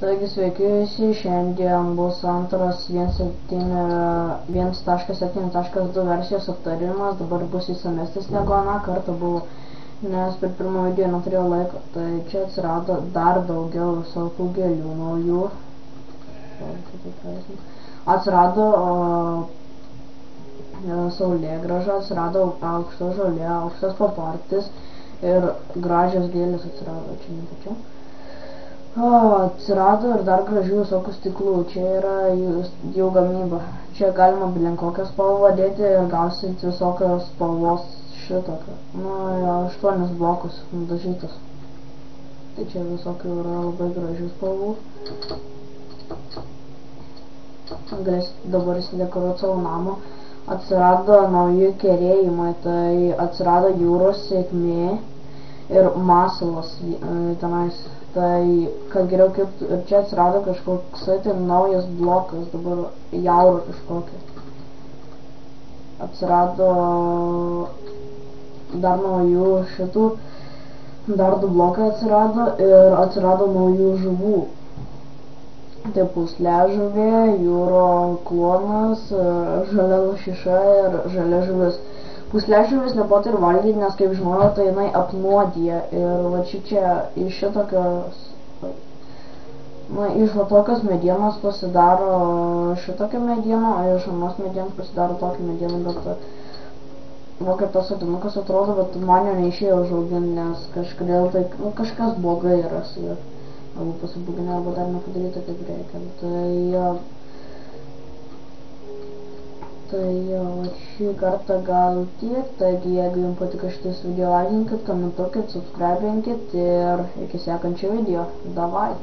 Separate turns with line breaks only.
Taigi sveiki visi, šiandien bus antras 1.7.2 versijos aptarimas, dabar bus įsamestis negu aną kartą buvo, nes per pirmą video neturėjau laiko, tai čia atsirado dar daugiau visokių gėlių naujų, atsirado saulėgrąža, atsirado aukšta žolė, aukštas papartis ir gražios gėlės atsirado, čia nepačiau. Atsirado ir dar gražių visokių stiklų, čia yra jų gamyba. Čia galima bilenkokią spalvą dėti ir gausit visokios spalvos šitokią. 8 blokus nudažytus. Tai čia visokių yra labai gražių spalvų. Galėsit dabar įsidekoruoti savo namą. Atsirado nauji kerėjimai, tai atsirado jūros sėkmė ir masalas tenais. Tai, kad geriau keptų, ir čia atsirado kažkoksai tai naujas blokas, dabar jauro kažkokia. Atsirado dar naujų šitų, dar 2 blokai atsirado ir atsirado naujų žuvų. Tai pūsležuvė, jūro klonas, žalia lašiša ir žalia žuvis. Pūsležuvis nebuvo ir valgyti, nes kaip žinojau, tai jinai apnuodija ir va čia iš šitokios, iš va tokios medienos pasidaro šitokia mediena, o iš anos medienos pasidaro tokia mediena, bet va kaip tas sodinukas atrodo, bet man jo neišėjo užauginti, nes kažkodėl tai, kažkas blogai yra su juo, arba pasibuginė, arba dar nepadaryta kaip reikia, Tai šį kartą gal tiek, taigi jeigu jums patiko šitas video, laikinkit, komentuokit, subscribinkit ir iki sekančio video. Davai!